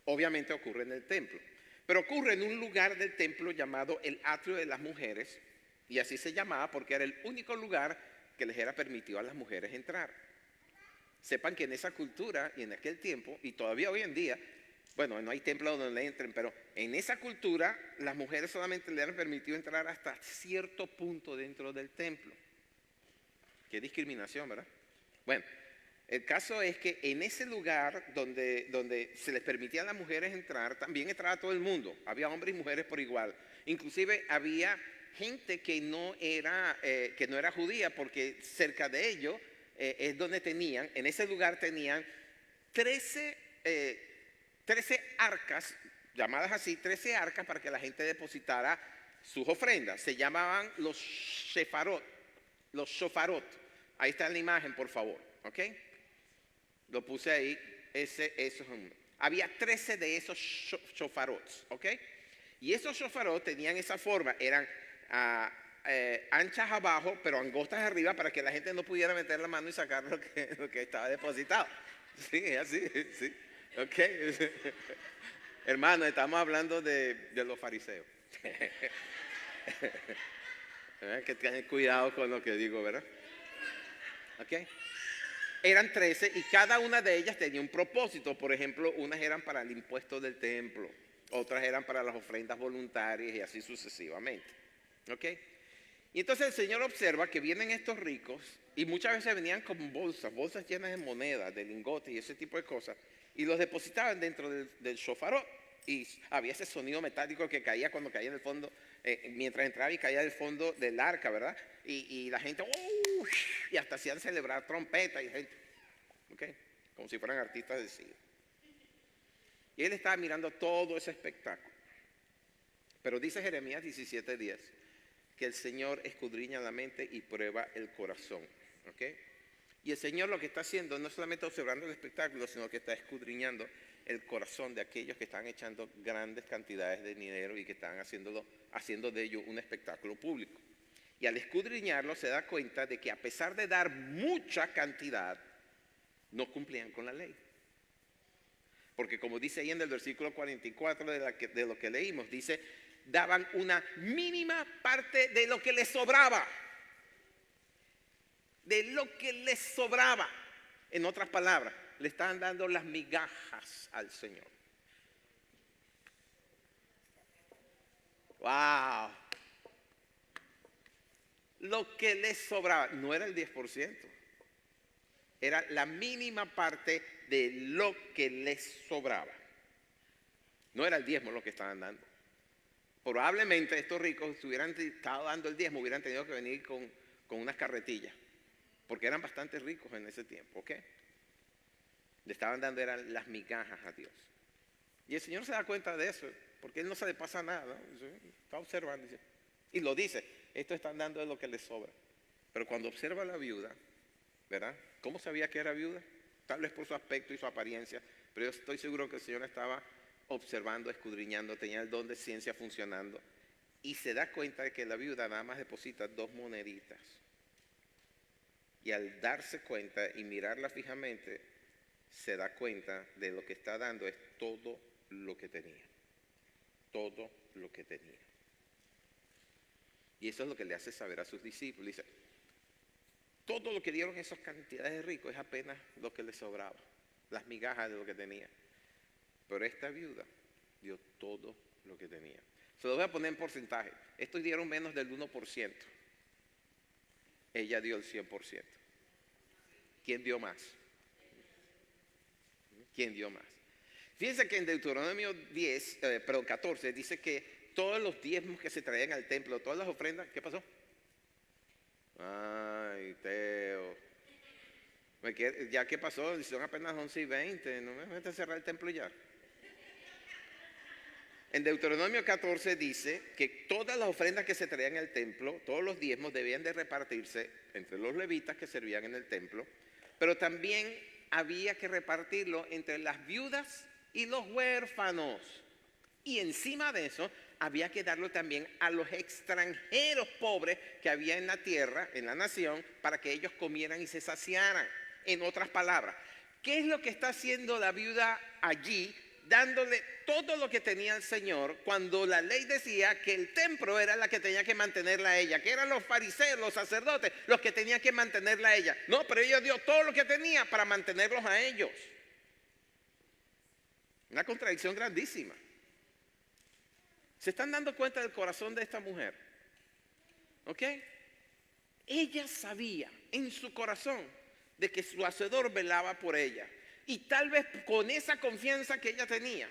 Speaker 1: obviamente ocurre en el templo. Pero ocurre en un lugar del templo llamado el atrio de las mujeres, y así se llamaba porque era el único lugar que les era permitido a las mujeres entrar. Sepan que en esa cultura y en aquel tiempo, y todavía hoy en día, bueno, no hay templo donde entren, pero en esa cultura las mujeres solamente le eran permitido entrar hasta cierto punto dentro del templo. Qué discriminación, ¿verdad? Bueno, el caso es que en ese lugar donde se les permitía a las mujeres entrar, también entraba todo el mundo. Había hombres y mujeres por igual. Inclusive había gente que no era judía, porque cerca de ellos es donde en ese lugar tenían 13 arcas, llamadas así, 13 arcas para que la gente depositara sus ofrendas. Se llamaban los shefarot. Ahí está la imagen, por favor, ¿ok? Lo puse ahí, había 13 de esos shofarots, ¿ok? Y esos shofarot tenían esa forma, eran anchas abajo, pero angostas arriba, para que la gente no pudiera meter la mano y sacar lo que estaba depositado. Sí, es así, sí, ¿ok? Hermano, estamos hablando de los fariseos. Que tengan cuidado con lo que digo, ¿verdad? ¿Ok? Eran 13 y cada una de ellas tenía un propósito. Por ejemplo, unas eran para el impuesto del templo, otras eran para las ofrendas voluntarias y así sucesivamente. ¿Ok? Y entonces el Señor observa que vienen estos ricos y muchas veces venían con bolsas llenas de monedas, de lingotes y ese tipo de cosas, y los depositaban dentro del shofarot. Y había ese sonido metálico que caía cuando caía en el fondo, mientras entraba y caía del fondo del arca, ¿verdad? Y la gente, y hasta hacían celebrar trompetas y gente, ¿ok? Como si fueran artistas de cine. Y él estaba mirando todo ese espectáculo. Pero dice Jeremías 17:10 que el Señor escudriña la mente y prueba el corazón, ¿ok? Y el Señor lo que está haciendo no solamente observando el espectáculo, sino que está escudriñando el corazón de aquellos que están echando grandes cantidades de dinero y que están haciendo de ello un espectáculo público. Y al escudriñarlo se da cuenta de que a pesar de dar mucha cantidad, no cumplían con la ley. Porque como dice ahí en el versículo 44 de lo que leímos, dice, daban una mínima parte de lo que les sobraba. De lo que les sobraba. En otras palabras, le estaban dando las migajas al Señor. ¡Wow! Lo que les sobraba no era el 10%, era la mínima parte de lo que les sobraba. No era el diezmo lo que estaban dando. Probablemente estos ricos, si hubieran estado dando el diezmo, hubieran tenido que venir con unas carretillas, porque eran bastante ricos en ese tiempo, ¿ok? Le estaban dando eran las migajas a Dios. Y el Señor se da cuenta de eso, porque Él no se le pasa nada, ¿no? Está observando y lo dice, esto están dando de lo que les sobra. Pero cuando observa a la viuda, ¿verdad? ¿Cómo sabía que era viuda? Tal vez por su aspecto y su apariencia, pero yo estoy seguro que el Señor estaba observando, escudriñando, tenía el don de ciencia funcionando, y se da cuenta de que la viuda nada más deposita 2 moneditas. Y al darse cuenta y mirarla fijamente, se da cuenta de lo que está dando es todo lo que tenía. Todo lo que tenía. Y eso es lo que le hace saber a sus discípulos. Dice, todo lo que dieron esas cantidades de ricos es apenas lo que les sobraba, las migajas de lo que tenía. Pero esta viuda dio todo lo que tenía. Se lo voy a poner en porcentaje. Estos dieron menos del 1%. Ella dio el 100%. ¿Quién dio más? ¿Quién dio más? Fíjense que en Deuteronomio 14 dice que todos los diezmos que se traían al templo, todas las ofrendas, ¿qué pasó? Ay, Teo. ¿Ya qué pasó? Son apenas 11:20. ¿No me metes a cerrar el templo ya? En Deuteronomio 14 dice que todas las ofrendas que se traían al templo, todos los diezmos debían de repartirse entre los levitas que servían en el templo, pero también había que repartirlo entre las viudas y los huérfanos. Y encima de eso, había que darlo también a los extranjeros pobres que había en la tierra, en la nación, para que ellos comieran y se saciaran. En otras palabras, ¿qué es lo que está haciendo la viuda allí, dándole todo lo que tenía el Señor, cuando la ley decía que el templo era la que tenía que mantenerla a ella, que eran los fariseos, los sacerdotes, los que tenían que mantenerla a ella? No, pero ella dio todo lo que tenía para mantenerlos a ellos. Una contradicción grandísima. ¿Se están dando cuenta del corazón de esta mujer? ¿Ok? Ella sabía en su corazón de que su hacedor velaba por ella. Y tal vez con esa confianza que ella tenía,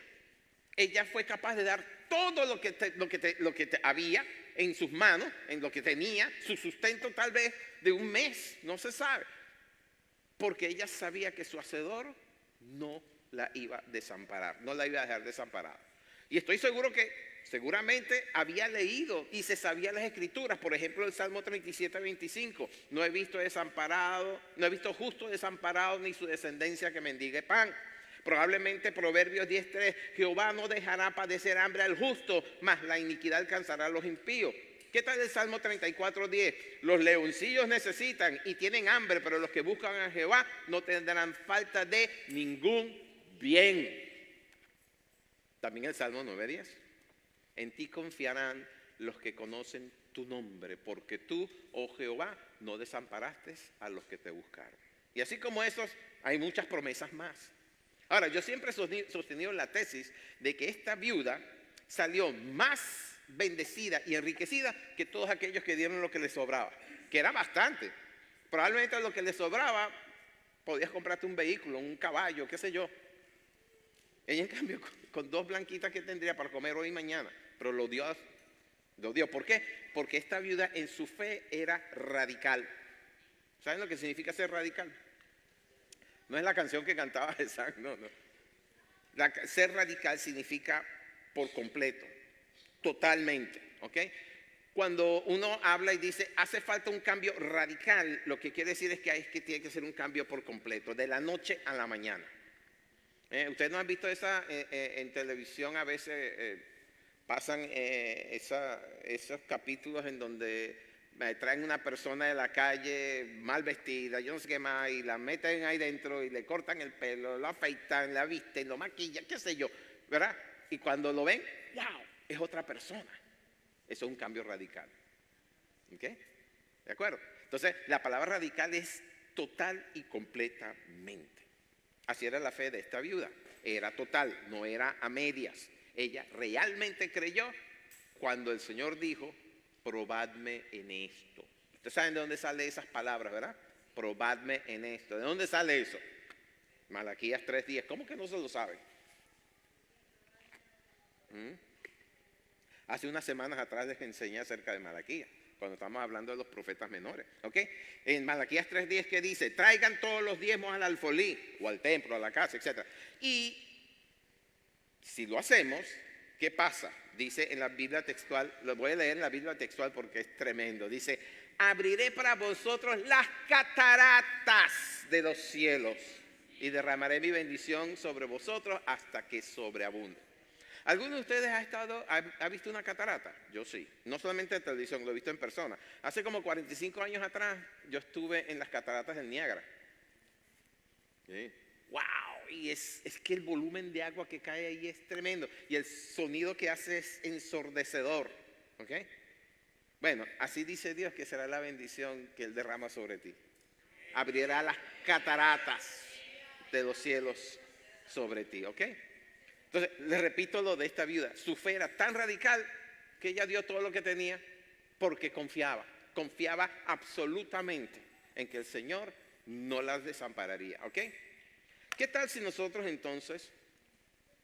Speaker 1: ella fue capaz de dar todo lo que había en sus manos, en lo que tenía, su sustento tal vez de un mes, no se sabe. Porque ella sabía que su hacedor no la iba a desamparar, no la iba a dejar desamparada. Y estoy seguro que seguramente había leído y se sabía las escrituras. Por ejemplo, el Salmo 37:25. No he visto desamparado, no he visto justo desamparado ni su descendencia que mendigue pan. Probablemente Proverbios 10:3. Jehová no dejará padecer hambre al justo, mas la iniquidad alcanzará a los impíos. ¿Qué tal el Salmo 34:10? Los leoncillos necesitan y tienen hambre, pero los que buscan a Jehová no tendrán falta de ningún bien. También el Salmo 9:10. En ti confiarán los que conocen tu nombre, porque tú, oh Jehová, no desamparaste a los que te buscaron. Y así como esos, hay muchas promesas más. Ahora, yo siempre he sostenido la tesis de que esta viuda salió más bendecida y enriquecida que todos aquellos que dieron lo que les sobraba, que era bastante. Probablemente lo que les sobraba, podías comprarte un vehículo, un caballo, qué sé yo. Ella, en cambio, con 2 blanquitas que tendría para comer hoy y mañana, pero lo dio. ¿Por qué? Porque esta viuda en su fe era radical. ¿Saben lo que significa ser radical? No es la canción que cantaba Jesús, no. Ser radical significa por completo, totalmente, ¿ok? Cuando uno habla y dice, hace falta un cambio radical, lo que quiere decir es que tiene que ser un cambio por completo, de la noche a la mañana. Ustedes no han visto esa en televisión, a veces pasan esos capítulos en donde traen una persona de la calle mal vestida, yo no sé qué más, y la meten ahí dentro y le cortan el pelo, lo afeitan, la visten, lo maquillan, qué sé yo, ¿verdad? Y cuando lo ven, ¡wow!, es otra persona. Eso es un cambio radical. ¿Ok? ¿De acuerdo? Entonces, la palabra radical es total y completamente. Así era la fe de esta viuda. Era total, no era a medias. Ella realmente creyó cuando el Señor dijo, probadme en esto. Ustedes saben de dónde salen esas palabras, ¿verdad? Probadme en esto. ¿De dónde sale eso? Malaquías 3:10. ¿Cómo que no se lo saben? ¿Mm? Hace unas semanas atrás les enseñé acerca de Malaquías, cuando estamos hablando de los profetas menores. ¿Ok? En Malaquías 3:10 que dice, traigan todos los diezmos al alfolí, o al templo, a la casa, etc. Y si lo hacemos, ¿qué pasa? Dice en la Biblia textual, lo voy a leer en la Biblia textual porque es tremendo. Dice, abriré para vosotros las cataratas de los cielos y derramaré mi bendición sobre vosotros hasta que sobreabunde. ¿Alguno de ustedes ha visto una catarata? Yo sí. No solamente en televisión, lo he visto en persona. Hace como 45 años atrás yo estuve en las cataratas del Niágara. Sí. ¡Wow! Y es que el volumen de agua que cae ahí es tremendo. Y el sonido que hace es ensordecedor. ¿Ok? Bueno, así dice Dios que será la bendición que Él derrama sobre ti. Abrirá las cataratas de los cielos sobre ti. ¿Ok? Entonces, le repito lo de esta viuda. Su fe era tan radical que ella dio todo lo que tenía porque confiaba. Confiaba absolutamente en que el Señor no las desampararía. ¿Ok? ¿Qué tal si nosotros entonces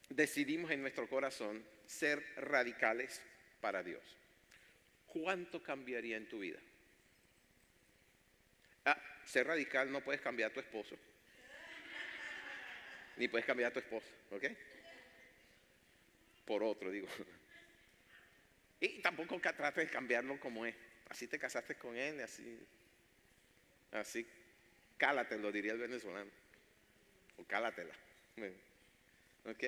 Speaker 1: decidimos en nuestro corazón ser radicales para Dios? ¿Cuánto cambiaría en tu vida? Ser radical no puedes cambiar a tu esposo. Ni puedes cambiar a tu esposa. ¿Ok? Por otro, digo. Y tampoco trates de cambiarlo como es. Así te casaste con él, así cálatelo, diría el venezolano. O cálatela. ¿Ok?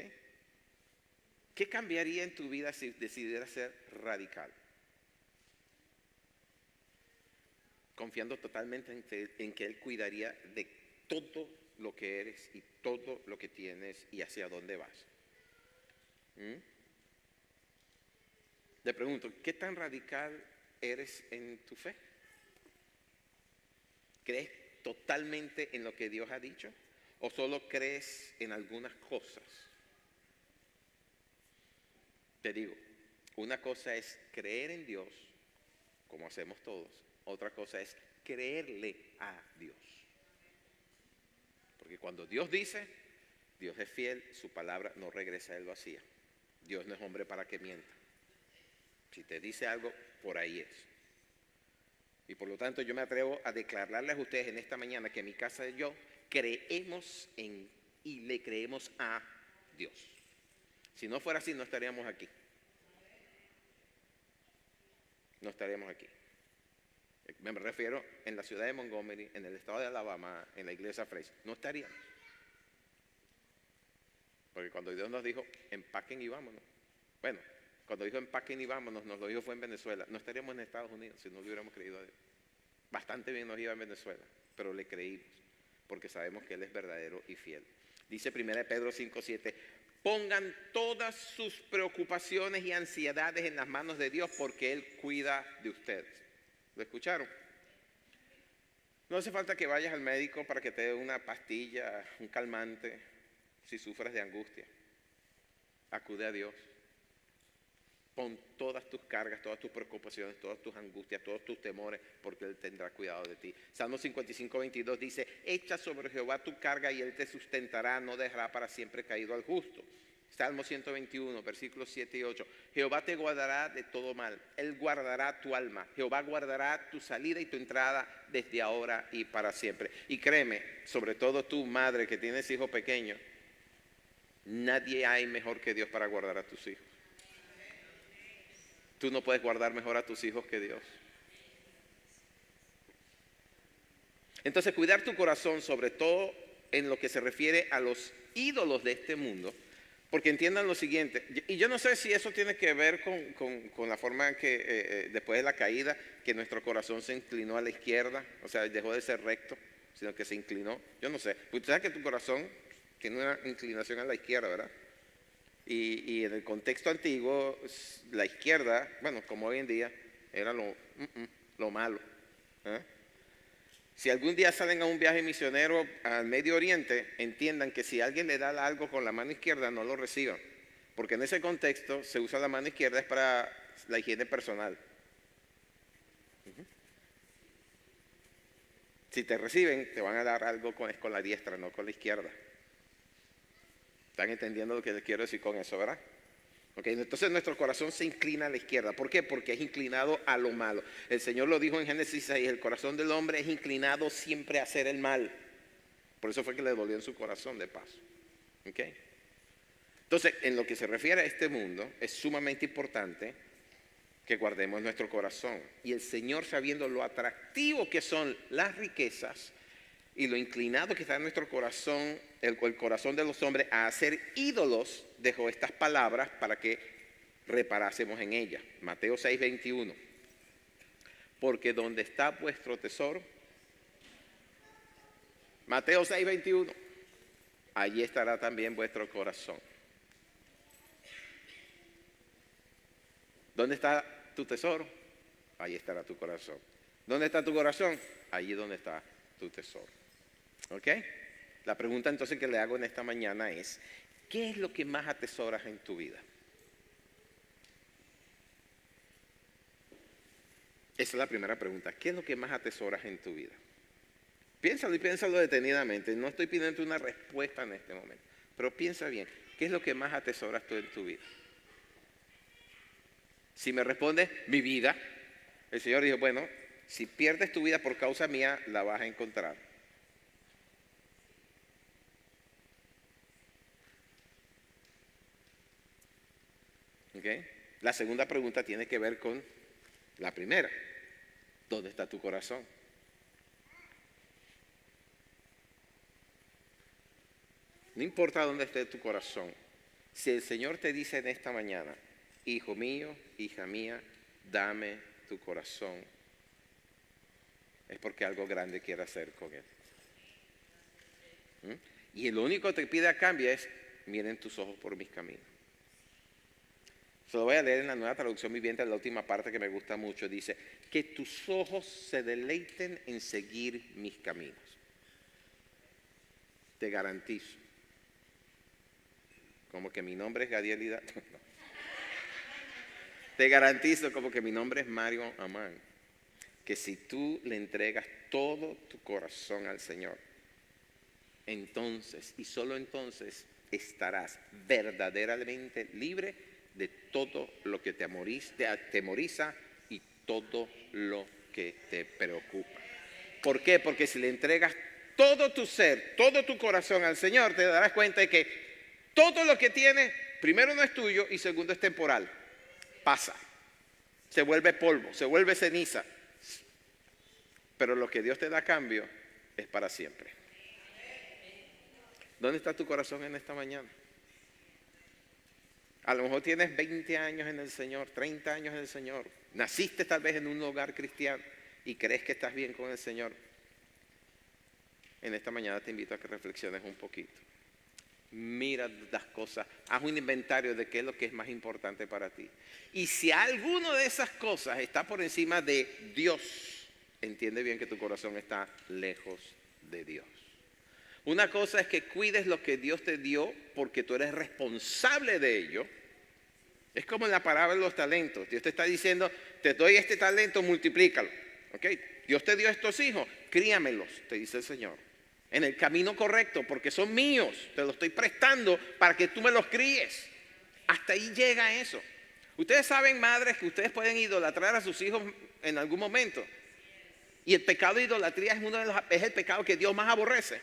Speaker 1: ¿Qué cambiaría en tu vida si decidieras ser radical? Confiando totalmente en que Él cuidaría de todo lo que eres y todo lo que tienes y hacia dónde vas. Le pregunto, ¿qué tan radical eres en tu fe? ¿Crees totalmente en lo que Dios ha dicho? ¿O solo crees en algunas cosas? Te digo, una cosa es creer en Dios, como hacemos todos. Otra cosa es creerle a Dios. Porque cuando Dios dice, Dios es fiel, su palabra no regresa a él vacía. Dios no es hombre para que mienta. Si te dice algo, por ahí es. Y por lo tanto yo me atrevo a declararles a ustedes en esta mañana que mi casa y yo creemos en y le creemos a Dios. Si no fuera así, no estaríamos aquí. No estaríamos aquí. Me refiero en la ciudad de Montgomery, en el estado de Alabama, en la iglesia Fraser. No estaríamos. Porque cuando Dios nos dijo, empaquen y vámonos. Bueno, cuando dijo empaquen y vámonos, nos lo dijo fue en Venezuela. No estaríamos en Estados Unidos si no le hubiéramos creído a Dios. Bastante bien nos iba en Venezuela, pero le creímos, porque sabemos que Él es verdadero y fiel. Dice 1 Pedro 5:7, pongan todas sus preocupaciones y ansiedades en las manos de Dios, porque Él cuida de ustedes. ¿Lo escucharon? No hace falta que vayas al médico para que te dé una pastilla, un calmante, si sufres de angustia. Acude a Dios. Pon todas tus cargas, todas tus preocupaciones, todas tus angustias, todos tus temores, porque Él tendrá cuidado de ti. Salmo 55:22 dice, echa sobre Jehová tu carga y Él te sustentará, no dejará para siempre caído al justo. Salmo 121, versículos 7 y 8. Jehová te guardará de todo mal. Él guardará tu alma. Jehová guardará tu salida y tu entrada desde ahora y para siempre. Y créeme, sobre todo tú, madre, que tienes hijos pequeños, nadie hay mejor que Dios para guardar a tus hijos. Tú no puedes guardar mejor a tus hijos que Dios. Entonces, cuidar tu corazón, sobre todo en lo que se refiere a los ídolos de este mundo, porque entiendan lo siguiente, y yo no sé si eso tiene que ver con la forma en que después de la caída, que nuestro corazón se inclinó a la izquierda, o sea, dejó de ser recto, sino que se inclinó. Yo no sé, porque tú sabes que tu corazón tiene una inclinación a la izquierda, ¿verdad? Y en el contexto antiguo, la izquierda, bueno, como hoy en día, era lo malo. ¿Eh? Si algún día salen a un viaje misionero al Medio Oriente, entiendan que si alguien le da algo con la mano izquierda, no lo reciban. Porque en ese contexto se usa la mano izquierda es para la higiene personal. Si te reciben, te van a dar algo con la diestra, no con la izquierda. ¿Están entendiendo lo que les quiero decir con eso, verdad? Okay, entonces nuestro corazón se inclina a la izquierda. ¿Por qué? Porque es inclinado a lo malo. El Señor lo dijo en Génesis 6, el corazón del hombre es inclinado siempre a hacer el mal. Por eso fue que le dolió en su corazón de paso. Okay. Entonces, en lo que se refiere a este mundo, es sumamente importante que guardemos nuestro corazón. Y el Señor, sabiendo lo atractivo que son las riquezas y lo inclinado que está en nuestro corazón, el corazón de los hombres a hacer ídolos, dejó estas palabras para que reparásemos en ellas. Mateo 6:21. Porque donde está vuestro tesoro, Mateo 6:21, allí estará también vuestro corazón. ¿Dónde está tu tesoro? Ahí estará tu corazón. ¿Dónde está tu corazón? Allí donde está tu tesoro. ¿Ok? La pregunta entonces que le hago en esta mañana es, ¿qué es lo que más atesoras en tu vida? Esa es la primera pregunta. ¿Qué es lo que más atesoras en tu vida? Piénsalo y piénsalo detenidamente. No estoy pidiendo una respuesta en este momento, pero piensa bien. ¿Qué es lo que más atesoras tú en tu vida? Si me respondes, mi vida, el Señor dijo, bueno, si pierdes tu vida por causa mía, la vas a encontrar. ¿Okay? La segunda pregunta tiene que ver con la primera. ¿Dónde está tu corazón? No importa dónde esté tu corazón. Si el Señor te dice en esta mañana, hijo mío, hija mía, dame tu corazón, es porque algo grande quiere hacer con él. Y lo único que te pide a cambio es, miren tus ojos por mis caminos. Se lo voy a leer en la Nueva Traducción Viviente, la última parte que me gusta mucho. Dice, que tus ojos se deleiten en seguir mis caminos. Te garantizo. Como que mi nombre es Gadiel Hidalgo. Te garantizo como que mi nombre es Mario Amán. Que si tú le entregas todo tu corazón al Señor, entonces y solo entonces estarás verdaderamente libre de todo lo que te atemoriza y todo lo que te preocupa. ¿Por qué? Porque si le entregas todo tu ser, todo tu corazón al Señor, te darás cuenta de que todo lo que tienes, primero no es tuyo y segundo es temporal. Pasa, se vuelve polvo, se vuelve ceniza. Pero lo que Dios te da a cambio es para siempre. ¿Dónde está tu corazón en esta mañana? A lo mejor tienes 20 años en el Señor, 30 años en el Señor. Naciste tal vez en un hogar cristiano y crees que estás bien con el Señor. En esta mañana te invito a que reflexiones un poquito. Mira las cosas, haz un inventario de qué es lo que es más importante para ti. Y si alguna de esas cosas está por encima de Dios, entiende bien que tu corazón está lejos de Dios. Una cosa es que cuides lo que Dios te dio porque tú eres responsable de ello. Es como en la parábola de los talentos. Dios te está diciendo, te doy este talento, multiplícalo. ¿Okay? Dios te dio estos hijos, críamelos, te dice el Señor. En el camino correcto, porque son míos, te los estoy prestando para que tú me los críes. Hasta ahí llega eso. Ustedes saben, madres, que ustedes pueden idolatrar a sus hijos en algún momento. Y el pecado de idolatría es el pecado que Dios más aborrece.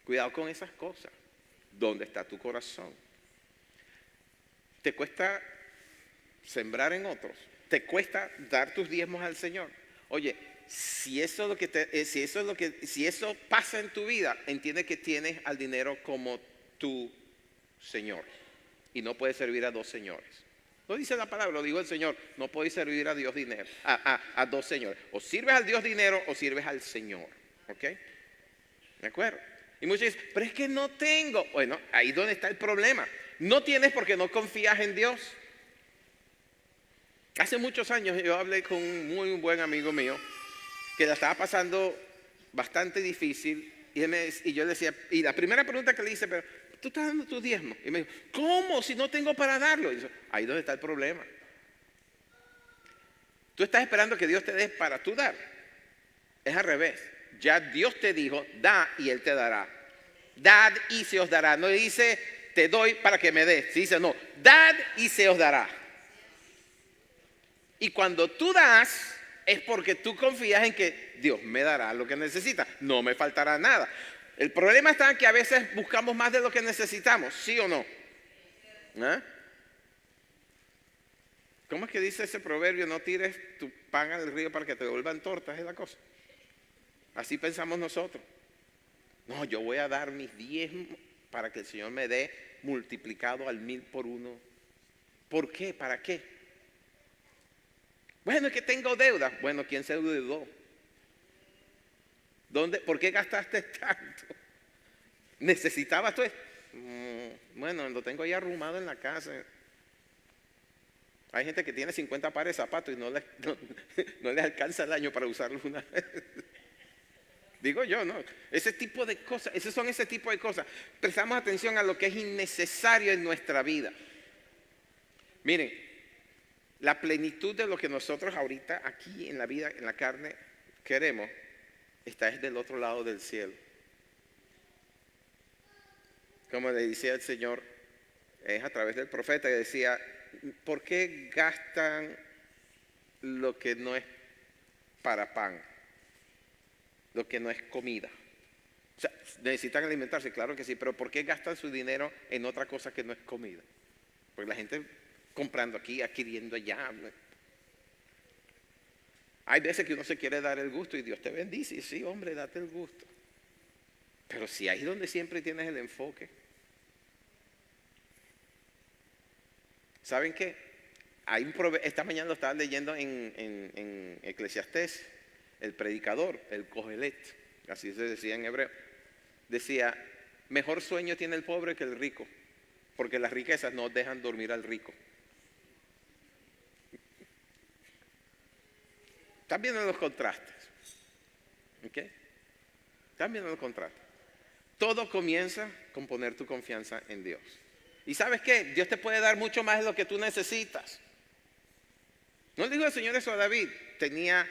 Speaker 1: Cuidado con esas cosas. ¿Dónde está tu corazón? ¿Te cuesta sembrar en otros? ¿Te cuesta dar tus diezmos al Señor? Oye, si eso pasa en tu vida, entiende que tienes al dinero como tu Señor y no puedes servir a dos señores. No dice la palabra, lo dijo el Señor. No puedes servir a Dios dinero, a dos señores. O sirves al Dios dinero o sirves al Señor. ¿Ok? ¿De acuerdo? Y muchos dicen, pero es que no tengo. Bueno, ahí es donde está el problema. No tienes porque no confías en Dios. Hace muchos años yo hablé con un muy buen amigo mío que la estaba pasando bastante difícil y yo le decía, y la primera pregunta que le hice, pero tú estás dando tus diezmos. Y me dijo, ¿cómo? Si no tengo para darlo. Y dice, ahí es donde está el problema. Tú estás esperando que Dios te dé para tú dar. Es al revés. Ya Dios te dijo, da y Él te dará. Dad y se os dará. No dice, te doy para que me des. Dice, no, dad y se os dará. Y cuando tú das, es porque tú confías en que Dios me dará lo que necesita, no me faltará nada. El problema está en que a veces buscamos más de lo que necesitamos, ¿sí o no? ¿Ah? ¿Cómo es que dice ese proverbio? No tires tu pan al río para que te devuelvan tortas, es la cosa. Así pensamos nosotros. No, yo voy a dar mis 10 para que el Señor me dé multiplicado al 1000 por uno. ¿Por qué? ¿Para qué? Bueno, es que tengo deuda. Bueno, ¿quién se endeudó? ¿Dónde? ¿Por qué gastaste tanto? ¿Necesitabas tú? Bueno, lo tengo ahí arrumado en la casa. Hay gente que tiene 50 pares de zapatos y no les alcanza el año para usarlos una vez. Digo yo, ¿no? Ese tipo de cosas, esos son ese tipo de cosas. Prestamos atención a lo que es innecesario en nuestra vida. Miren, la plenitud de lo que nosotros ahorita aquí en la vida, en la carne, queremos, está es del otro lado del cielo. Como le decía el Señor, es a través del profeta que decía, ¿por qué gastan lo que no es para pan? Lo que no es comida. O sea, necesitan alimentarse, claro que sí, pero ¿por qué gastan su dinero en otra cosa que no es comida? Porque la gente comprando aquí, adquiriendo allá. Hay veces que uno se quiere dar el gusto y Dios te bendice. Y sí, hombre, date el gusto. Pero si ahí es donde siempre tienes el enfoque. ¿Saben qué? Hay esta mañana lo estaba leyendo en Eclesiastés. El predicador, el Cogelet, así se decía en hebreo, decía, mejor sueño tiene el pobre que el rico, porque las riquezas no dejan dormir al rico. Están viendo los contrastes. ¿Ok? Están viendo los contrastes. Todo comienza con poner tu confianza en Dios. ¿Y sabes qué? Dios te puede dar mucho más de lo que tú necesitas. ¿No le dijo el Señor eso a David? Tenía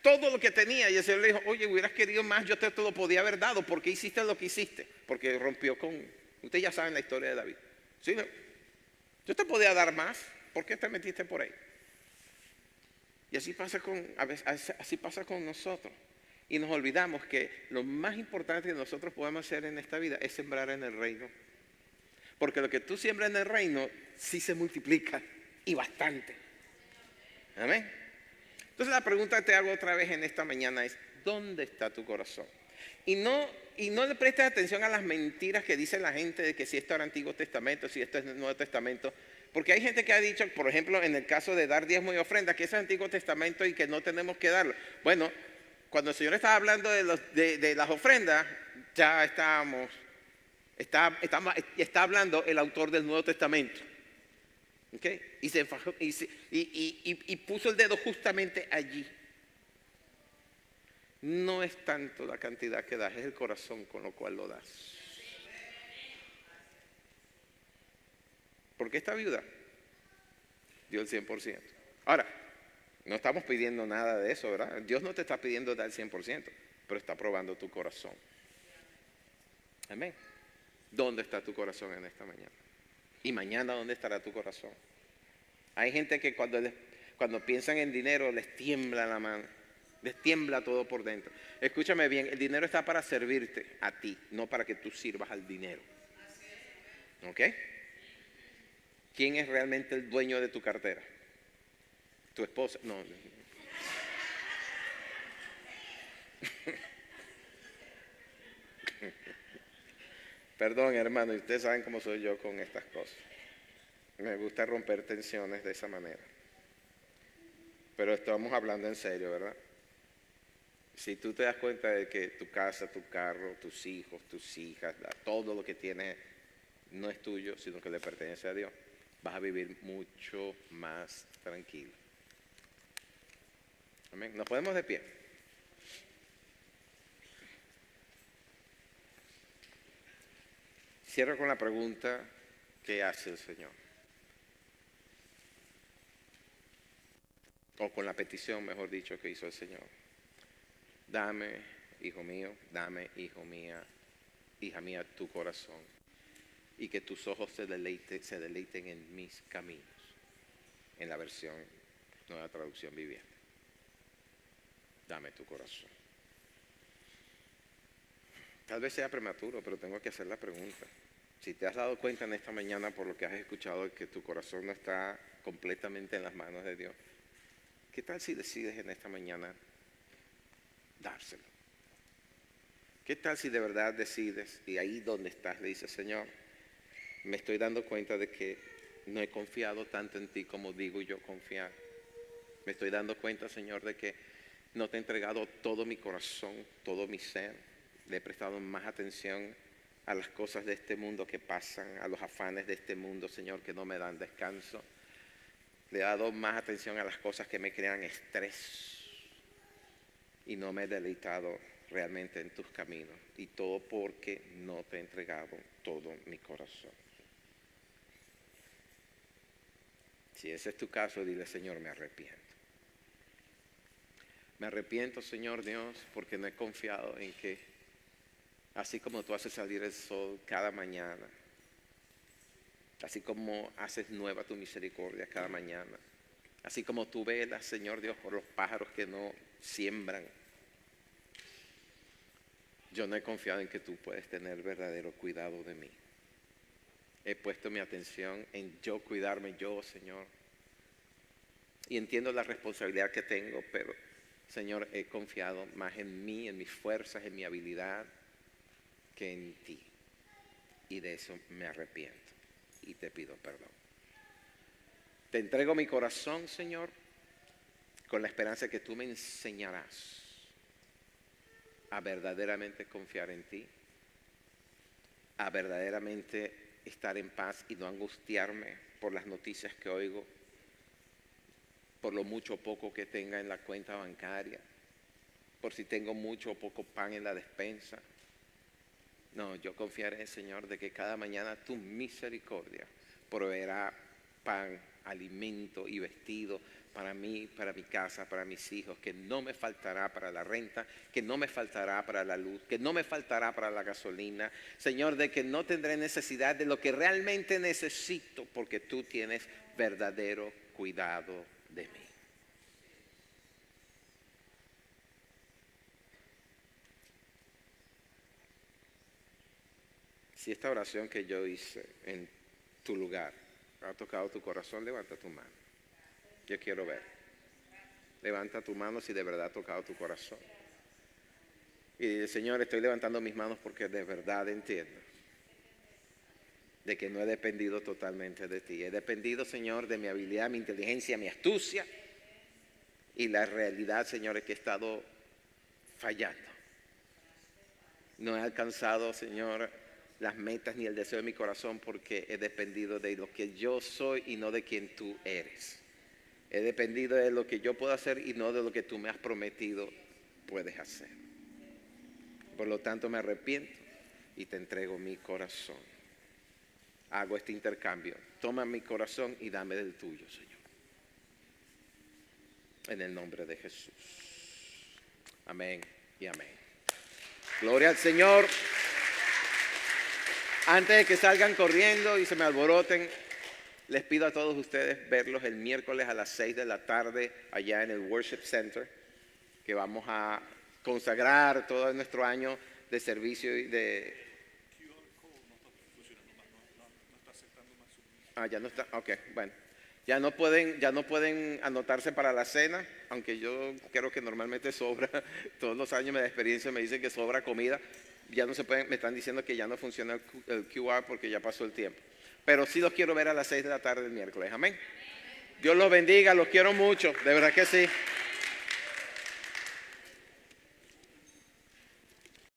Speaker 1: todo lo que tenía y el Señor le dijo, oye, hubieras querido más, yo te lo podía haber dado. ¿Por qué hiciste lo que hiciste? Porque rompió con... Ustedes ya saben la historia de David. ¿Sí? ¿No? Yo te podía dar más. ¿Por qué te metiste por ahí? Y así pasa así pasa con nosotros. Y nos olvidamos que lo más importante que nosotros podemos hacer en esta vida es sembrar en el reino. Porque lo que tú siembras en el reino sí se multiplica y bastante. Amén. Entonces la pregunta que te hago otra vez en esta mañana es, ¿dónde está tu corazón? Y no le prestes atención a las mentiras que dice la gente de que si esto era Antiguo Testamento, si esto es Nuevo Testamento. Porque hay gente que ha dicho, por ejemplo, en el caso de dar diezmo y ofrenda, que eso es Antiguo Testamento y que no tenemos que darlo. Bueno, cuando el Señor estaba hablando de las ofrendas, ya está hablando el autor del Nuevo Testamento. ¿Okay? Y se enfajó y puso el dedo justamente allí. No es tanto la cantidad que das, es el corazón con lo cual lo das. Porque esta viuda dio el 100%. Ahora, no estamos pidiendo nada de eso, ¿verdad? Dios no te está pidiendo dar el 100%, pero está probando tu corazón. Amén. ¿Dónde está tu corazón en esta mañana? Y mañana, ¿dónde estará tu corazón? Hay gente que cuando piensan en dinero les tiembla la mano, les tiembla todo por dentro. Escúchame bien, el dinero está para servirte a ti, no para que tú sirvas al dinero. ¿Ok? ¿Quién es realmente el dueño de tu cartera? ¿Tu esposa? No. Perdón, hermano, y ustedes saben cómo soy yo con estas cosas. Me gusta romper tensiones de esa manera. Pero estamos hablando en serio, ¿verdad? Si tú te das cuenta de que tu casa, tu carro, tus hijos, tus hijas, todo lo que tienes no es tuyo, sino que le pertenece a Dios, vas a vivir mucho más tranquilo. Amén. Nos ponemos de pie. Cierro con la pregunta que hace el Señor. O con la petición, mejor dicho, que hizo el Señor. Dame, hijo mío, dame, hijo mía, hija mía, tu corazón. y que tus ojos se deleiten en mis caminos, en la versión Nueva Traducción Viviente. Dame tu corazón. Tal vez sea prematuro, pero tengo que hacer la pregunta. Si te has dado cuenta en esta mañana por lo que has escuchado de que tu corazón no está completamente en las manos de Dios, ¿qué tal si decides en esta mañana dárselo? ¿Qué tal si de verdad decides y ahí donde estás le dices, Señor, me estoy dando cuenta de que no he confiado tanto en ti como digo yo confiar? Me estoy dando cuenta, Señor, de que no te he entregado todo mi corazón, todo mi ser. Le he prestado más atención a las cosas de este mundo que pasan, a los afanes de este mundo, Señor, que no me dan descanso. Le he dado más atención a las cosas que me crean estrés y no me he deleitado realmente en tus caminos. Y todo porque no te he entregado todo mi corazón. Si ese es tu caso, dile, Señor, me arrepiento. Me arrepiento, Señor Dios, porque no he confiado en que, así como tú haces salir el sol cada mañana, así como haces nueva tu misericordia cada mañana, así como tú velas, Señor Dios, por los pájaros que no siembran, yo no he confiado en que tú puedes tener verdadero cuidado de mí. He puesto mi atención en yo cuidarme yo, Señor. Y entiendo la responsabilidad que tengo, pero, Señor, he confiado más en mí, en mis fuerzas, en mi habilidad, que en ti. Y de eso me arrepiento y te pido perdón. Te entrego mi corazón, Señor, con la esperanza que tú me enseñarás a verdaderamente confiar en ti, a verdaderamente estar en paz y no angustiarme por las noticias que oigo, por lo mucho o poco que tenga en la cuenta bancaria, por si tengo mucho o poco pan en la despensa. No, yo confiaré, Señor, de que cada mañana tu misericordia proveerá pan, alimento y vestido para mí, para mi casa, para mis hijos, que no me faltará para la renta, que no me faltará para la luz, que no me faltará para la gasolina. Señor, de que no tendré necesidad de lo que realmente necesito, porque tú tienes verdadero cuidado de mí. Si esta oración que yo hice en tu lugar ha tocado tu corazón, levanta tu mano. Yo quiero ver. Levanta tu mano si de verdad ha tocado tu corazón. Y dile, Señor, estoy levantando mis manos porque de verdad entiendo de que no he dependido totalmente de ti. He dependido, Señor, de mi habilidad, mi inteligencia, mi astucia. Y la realidad, Señor, es que he estado fallando. No he alcanzado, Señor, las metas ni el deseo de mi corazón porque he dependido de lo que yo soy y no de quien tú eres. He dependido de lo que yo puedo hacer y no de lo que tú me has prometido puedes hacer. Por lo tanto, me arrepiento y te entrego mi corazón. Hago este intercambio. Toma mi corazón y dame del tuyo, Señor. En el nombre de Jesús. Amén y amén. Gloria al Señor. Antes de que salgan corriendo y se me alboroten, les pido a todos ustedes verlos el miércoles a las 6 de la tarde allá en el Worship Center, que vamos a consagrar todo nuestro año de servicio y de... Ya no está, ok, bueno. Ya no pueden anotarse para la cena, aunque yo creo que normalmente sobra. Todos los años de experiencia me dicen que sobra comida. Ya no se pueden, me están diciendo que ya no funciona el QR porque ya pasó el tiempo. Pero sí los quiero ver a las 6 de la tarde el miércoles. Amén. Dios los bendiga, los quiero mucho, de verdad que sí.